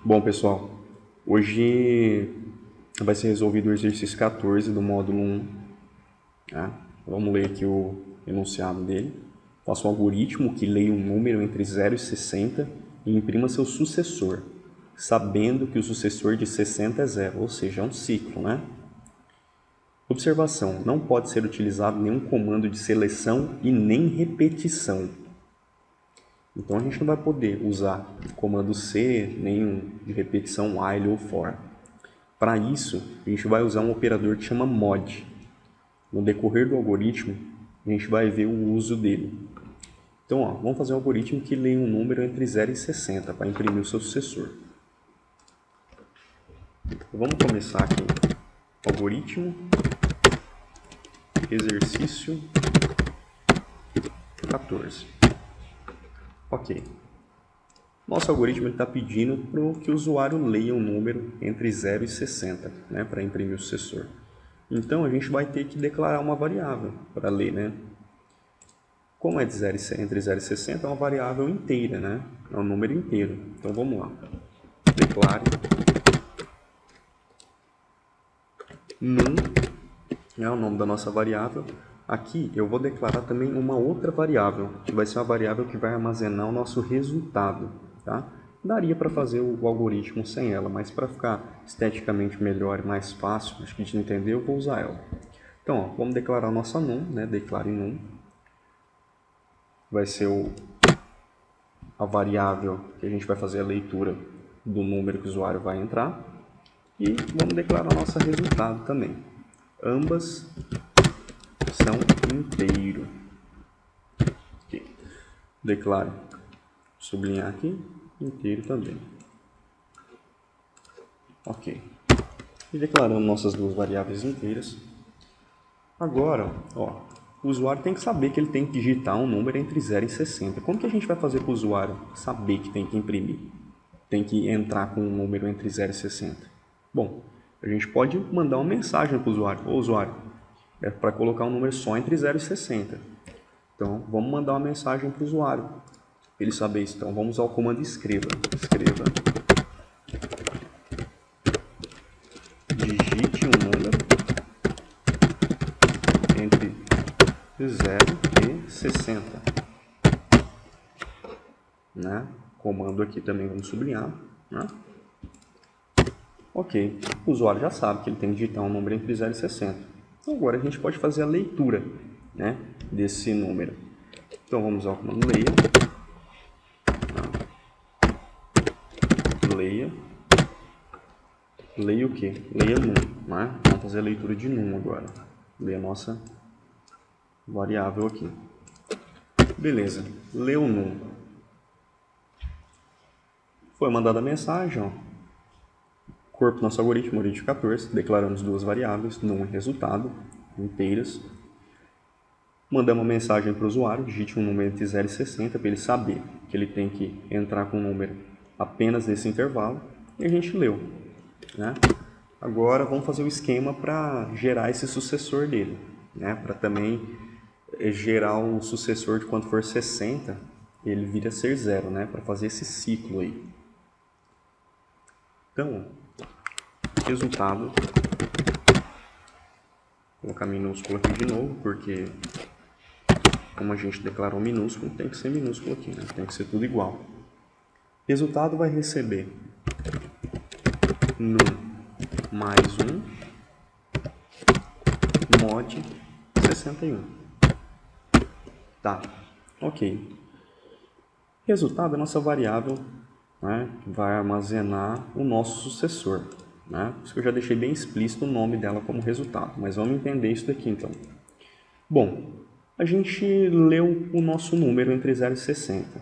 Bom, pessoal, hoje vai ser resolvido o exercício 14 do módulo 1. Tá? Vamos ler aqui o enunciado dele. Faça um algoritmo que leia um número entre 0 e 60 e imprima seu sucessor, sabendo que o sucessor de 60 é 0, ou seja, é um ciclo, né? Observação: não pode ser utilizado nenhum comando de seleção e nem repetição. Então a gente não vai poder usar o comando C, nem de repetição while ou for. Para isso, a gente vai usar um operador que chama mod. No decorrer do algoritmo, a gente vai ver o uso dele. Então, vamos fazer um algoritmo que leia um número entre 0 e 60 para imprimir o seu sucessor. Vamos começar aqui. Algoritmo, exercício 14. Ok. Nosso algoritmo está pedindo para que o usuário leia um número entre 0 e 60, né, para imprimir o sucessor. Então, a gente vai ter que declarar uma variável para ler, né? Como é de entre 0 e 60, é uma variável inteira, né? É um número inteiro. Então, vamos lá. Declare num, é o nome da nossa variável. Aqui eu vou declarar também uma outra variável, que vai ser uma variável que vai armazenar o nosso resultado. Tá? Daria para fazer o algoritmo sem ela, mas para ficar esteticamente melhor e mais fácil, acho que de entender, eu vou usar ela. Então, vamos declarar a nossa num, né? Declare num. Vai ser a variável que a gente vai fazer a leitura do número que o usuário vai entrar. E vamos declarar nosso resultado também. Ambas são inteiro. Okay. Declare, sublinhar aqui, inteiro também. Ok. E declaramos nossas duas variáveis inteiras. Agora, o usuário tem que saber que ele tem que digitar um número entre 0 e 60. Como que a gente vai fazer para o usuário saber que tem que imprimir? Tem que entrar com um número entre 0 e 60. Bom, a gente pode mandar uma mensagem para o usuário. Ô usuário, é para colocar um número só entre 0 e 60. Então, vamos mandar uma mensagem para o usuário, para ele saber isso. Então, vamos usar o comando escreva. Escreva. Digite um número entre 0 e 60. Né? Comando aqui também vamos sublinhar. Né? Ok, o usuário já sabe que ele tem que digitar um número entre 0 e 60. Então, agora a gente pode fazer a leitura, né, desse número. Então vamos usar o comando leia. Leia. Leia o quê? Leia num. Né? Vamos fazer a leitura de num agora. Leia a nossa variável aqui. Beleza, leu num. Foi mandada a mensagem, corpo do nosso algoritmo, algoritmo 14, declaramos duas variáveis, num e resultado, inteiras. Mandamos uma mensagem para o usuário, digite um número entre 0 e 60 para ele saber que ele tem que entrar com um número apenas nesse intervalo. E a gente leu. Né? Agora vamos fazer o esquema para gerar esse sucessor dele. Né? Para também gerar o sucessor de quando for 60, ele vira a ser 0, né? Para fazer esse ciclo aí. Então, resultado, vou colocar minúsculo aqui de novo, porque como a gente declarou minúsculo, tem que ser minúsculo aqui, né? Tem que ser tudo igual. Resultado vai receber num mais 1 mod 61. Tá, ok. Resultado é a nossa variável, né, que vai armazenar o nosso sucessor. Né? Por isso que eu já deixei bem explícito o nome dela como resultado, mas vamos entender isso daqui então. Bom, a gente leu o nosso número entre 0 e 60.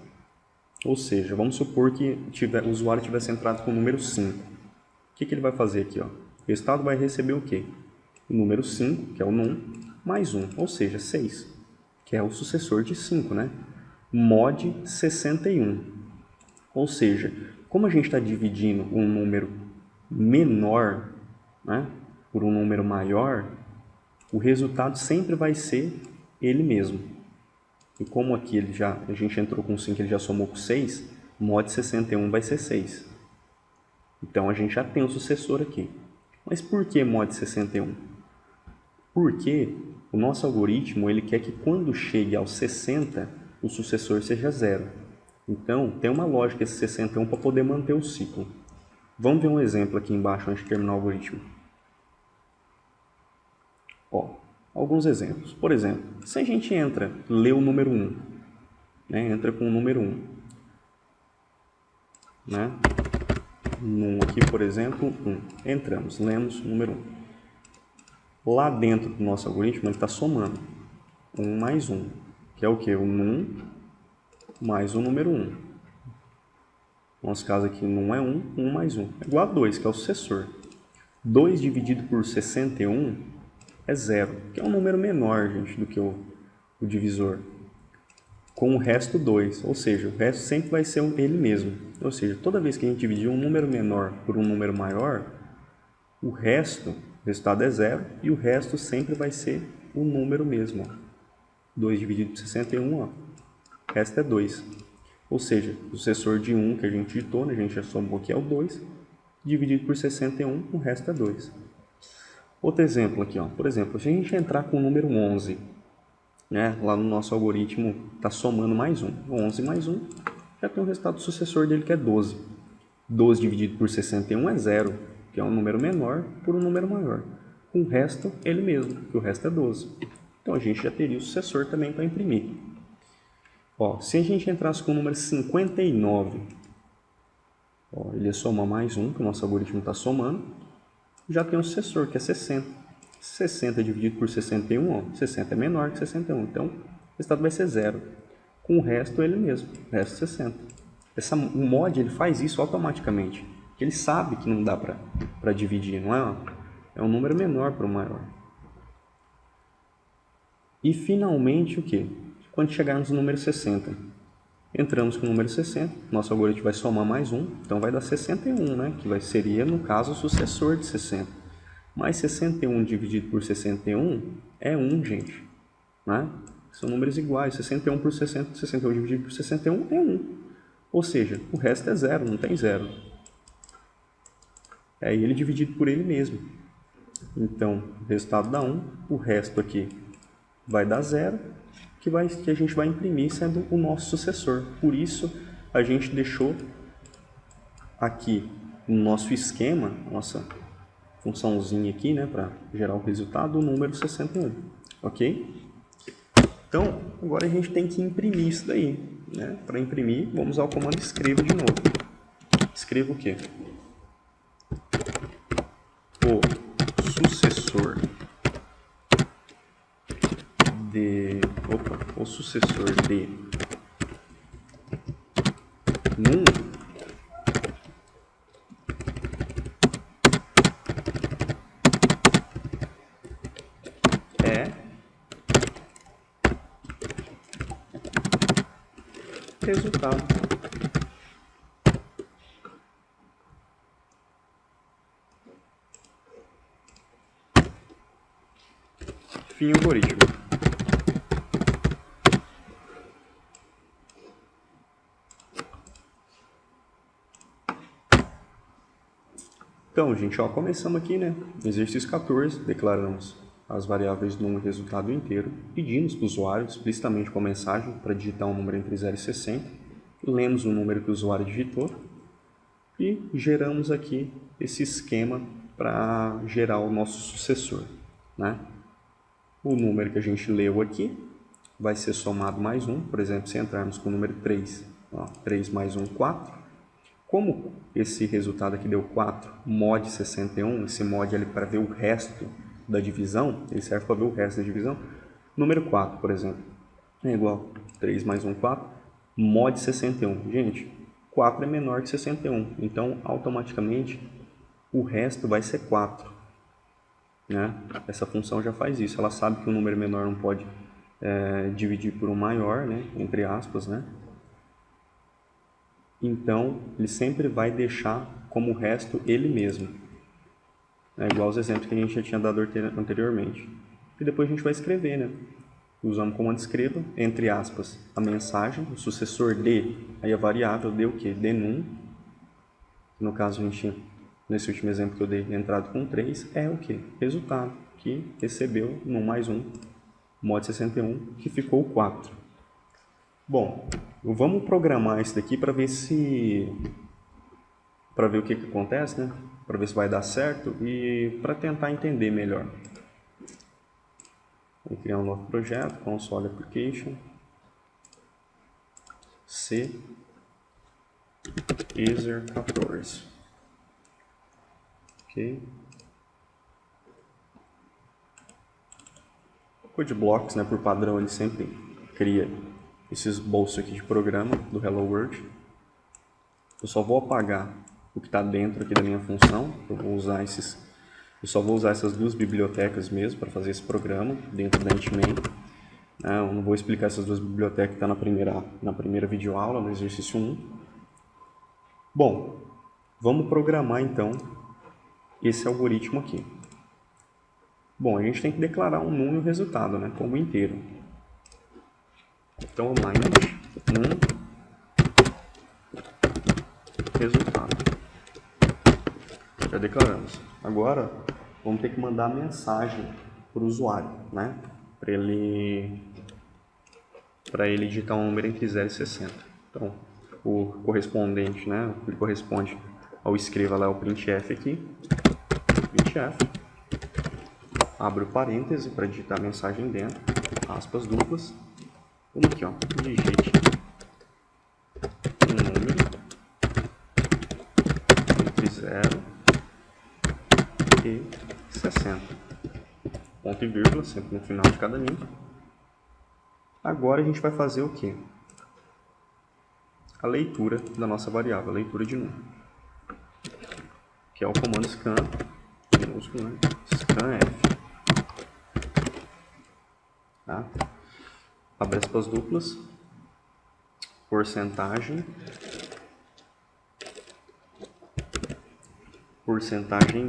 Ou seja, vamos supor que o usuário tivesse entrado com o número 5. O que ele vai fazer aqui? O resultado vai receber o quê? O número 5, que é o num, mais 1, ou seja, 6, que é o sucessor de 5, né? Mod 61. Ou seja, como a gente está dividindo um número menor, né, por um número maior, o resultado sempre vai ser ele mesmo. E como aqui a gente entrou com 5, ele já somou com 6, mod 61 vai ser 6. Então, a gente já tem o sucessor aqui. Mas por que mod 61? Porque o nosso algoritmo ele quer que quando chegue aos 60, o sucessor seja 0. Então, tem uma lógica esse 61 para poder manter o ciclo. Vamos ver um exemplo aqui embaixo antes de terminar o algoritmo. Ó, alguns exemplos. Por exemplo, se a gente lê o número 1, né? Entra com o número 1. Né? Aqui, por exemplo, 1. Entramos, lemos o número 1. Lá dentro do nosso algoritmo, ele está somando 1 mais 1, que é o quê? O num mais o número 1. No nosso caso aqui, num é 1, 1 mais 1. É igual a 2, que é o sucessor. 2 dividido por 61 é 0, que é um número menor, gente, do que o divisor. Com o resto 2, ou seja, o resto sempre vai ser ele mesmo. Ou seja, toda vez que a gente dividir um número menor por um número maior, o resultado é 0 e o resto sempre vai ser o número mesmo. Ó. 2 dividido por 61, ó. O resto é 2. Ou seja, o sucessor de 1 que a gente digitou, né, a gente já somou aqui é o 2, dividido por 61, o resto é 2. Outro exemplo aqui, ó. Por exemplo, se a gente entrar com o número 11, né, lá no nosso algoritmo está somando mais 1. 11 mais 1, já tem o resultado sucessor dele que é 12. 12 dividido por 61 é 0, que é um número menor por um número maior. Com o resto, ele mesmo, que o resto é 12. Então, a gente já teria o sucessor também para imprimir. Ó, se a gente entrasse com o número 59, ó, ele ia somar mais 1, que o nosso algoritmo está somando, já tem um sucessor, que é 60. 60 dividido por 61, ó, 60 é menor que 61, então o resultado vai ser 0. Com o resto, ele mesmo, o resto 60. O mod ele faz isso automaticamente. Ele sabe que não dá para dividir, não é? É um número menor para o maior. E finalmente o que? Quando chegarmos no número 60, entramos com o número 60, nosso algoritmo vai somar mais 1, então vai dar 61, né? Que seria, no caso, o sucessor de 60. Mas 61 dividido por 61 é 1, gente. Né? São números iguais. 61 por 60, 61 dividido por 61 é 1. Ou seja, o resto é 0, não tem 0. É ele dividido por ele mesmo. Então, o resultado dá 1. O resto aqui vai dar 0, que a gente vai imprimir sendo o nosso sucessor. Por isso, a gente deixou aqui no nosso esquema, nossa funçãozinha aqui, né, para gerar o resultado, o número 61, ok? Então, agora a gente tem que imprimir isso daí, né? Para imprimir, vamos usar o comando escreva de novo. Escreva o quê? O sucessor de num resultado. Fim algoritmo. Então, gente, ó, começamos aqui, né? Exercício 14, declaramos as variáveis num e resultado inteiro, pedimos para o usuário explicitamente com a mensagem para digitar um número entre 0 e 60, lemos o número que o usuário digitou e geramos aqui esse esquema para gerar o nosso sucessor, né? O número que a gente leu aqui vai ser somado mais 1, por exemplo, se entrarmos com o número 3, ó, 3 mais 1, 4. Como esse resultado aqui deu 4, mod 61, esse mod ali para ver o resto da divisão, ele serve para ver o resto da divisão. Número 4, por exemplo, é igual 3 mais 1, 4, mod 61. Gente, 4 é menor que 61, então automaticamente o resto vai ser 4. Né? Essa função já faz isso, ela sabe que um número menor não pode dividir por um maior, né? Entre aspas, né? Então, ele sempre vai deixar como resto ele mesmo. É igual aos exemplos que a gente já tinha dado anteriormente. E depois a gente vai escrever, né? Usando o comando escreva, entre aspas, a mensagem, o sucessor de, aí a variável de o quê? De num, no caso, nesse último exemplo que eu dei, entrado com 3, é o que? Resultado, que recebeu no mais 1, mod 61, que ficou 4. Bom, vamos programar isso daqui para ver o que acontece, né? Para ver se vai dar certo e para tentar entender melhor. Vou criar um novo projeto, console application, C, user 14. Ok. O CodeBlocks, né, por padrão, ele sempre cria esses bolsos aqui de programa do Hello World. Eu só vou apagar o que está dentro aqui da minha função. Eu só vou usar essas duas bibliotecas mesmo para fazer esse programa dentro da Ant-Man. Eu não vou explicar essas duas bibliotecas que estão na primeira videoaula, no exercício 1. Bom, vamos programar então esse algoritmo aqui. Bom, a gente tem que declarar um num e o resultado, né, como inteiro. Então, num resultado. Já declaramos. Agora, vamos ter que mandar a mensagem para o usuário, né, para ele digitar um número entre 0 e 60. Então, o correspondente, né, o que corresponde ao escreva lá é o printf aqui. Printf. Abre o parêntese para digitar a mensagem dentro. Aspas duplas. Vamos aqui, ó. Digite um número entre 0 e 60. Ponto e vírgula, sempre no final de cada linha. Agora a gente vai fazer o quê? A leitura da nossa variável, a leitura de número. Que é o comando scan, minúsculo, né? Scanf. Tá? Abre aspas duplas. Porcentagem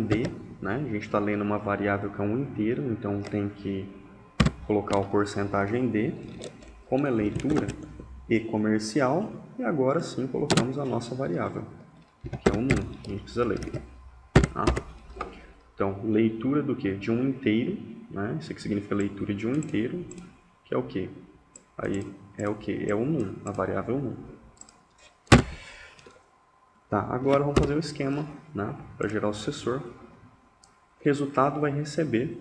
D, né? A gente está lendo uma variável que é um inteiro, então tem que colocar o porcentagem D. Como é leitura e comercial, e agora sim colocamos a nossa variável, que é o num, a gente precisa ler. Tá? Então, leitura do que? De um inteiro, né? Isso aqui significa leitura de um inteiro, que é o que? Aí é o que? É o num, a variável num. Tá, agora vamos fazer o esquema, né, para gerar o sucessor. Resultado vai receber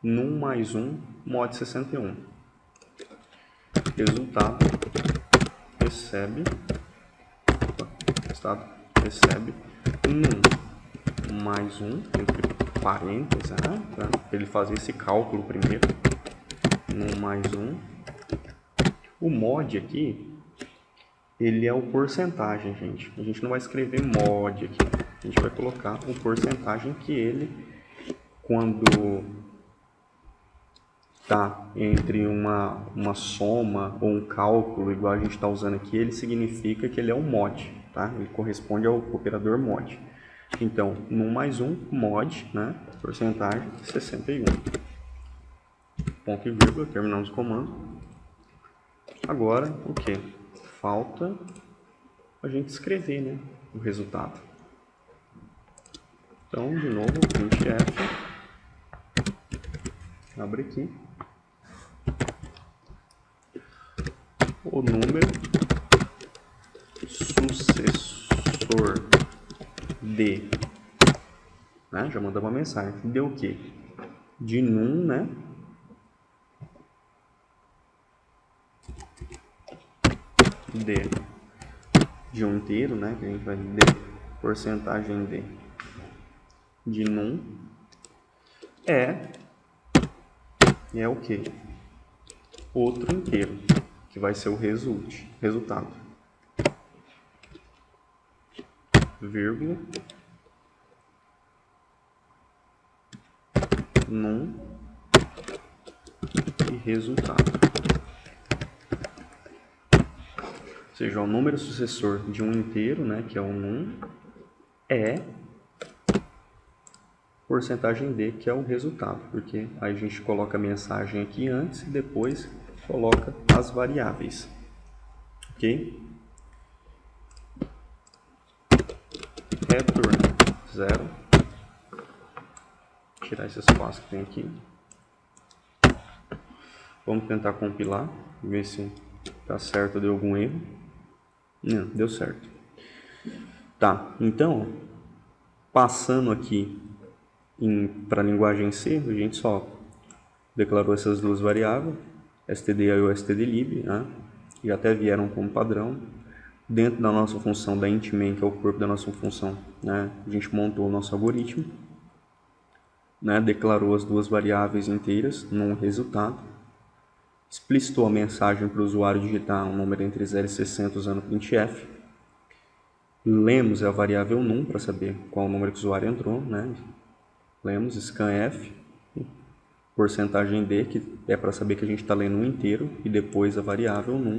num mais 1 mod 61. Resultado recebe num mais 1 entre parênteses, né, para ele fazer esse cálculo primeiro. Num mais 1. O mod aqui, ele é o porcentagem, gente. A gente não vai escrever mod aqui. A gente vai colocar o porcentagem que ele, quando está entre uma soma ou um cálculo, igual a gente está usando aqui, ele significa que ele é um mod, tá? Ele corresponde ao operador mod. Então, num mais 1, mod, né? Porcentagem 61. Ponto e vírgula, terminamos o comando. Agora, o que? Falta a gente escrever, né, o resultado. Então, de novo, printf, abre aqui, o número sucessor de, né, já mandou uma mensagem, deu o quê? De num, né, de um inteiro, né, que a gente vai porcentagem de num é o que? Outro inteiro, que vai ser o resultado. Vírgula num e resultado. Ou seja, o número sucessor de um inteiro, né, que é o num, é porcentagem D, que é o resultado, porque aí a gente coloca a mensagem aqui antes e depois coloca as variáveis. Ok? return 0. Tirar esse espaço que tem aqui. Vamos tentar compilar, ver se está certo ou deu algum erro. Não, deu certo. Tá, então, passando aqui para a linguagem C, a gente só declarou essas duas variáveis, stdio e stdlib, né? E até vieram como padrão. Dentro da nossa função da int_main, que é o corpo da nossa função, né? A gente montou o nosso algoritmo, né? Declarou as duas variáveis inteiras num resultado, explicitou a mensagem para o usuário digitar um número entre 0 e 60 usando printf. Lemos a variável num para saber qual o número que o usuário entrou, né? Lemos scanf, porcentagem d, que é para saber que a gente está lendo um inteiro, e depois a variável num.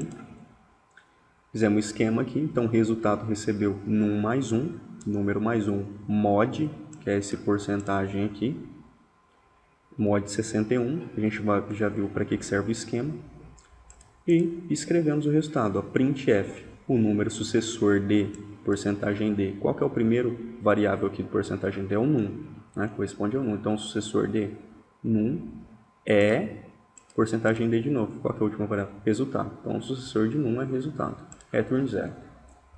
Fizemos um esquema aqui, então o resultado recebeu num mais 1, número mais 1, mod, que é esse porcentagem aqui, mod 61, a gente já viu para que serve o esquema, e escrevemos o resultado, printf, o número sucessor de porcentagem d. Qual que é o primeiro variável aqui de porcentagem d? É o num, né? Corresponde ao num. Então, o sucessor de num é porcentagem d de novo. Qual que é a última variável? Resultado. Então, o sucessor de num é resultado. Return 0.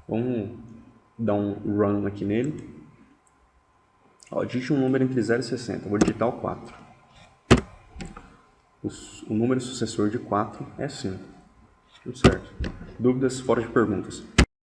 Vamos dar um run aqui nele. Ó, digite um número entre 0 e 60. Vou digitar o 4. O número sucessor de 4 é 5. Tudo certo. Dúvidas fora de perguntas?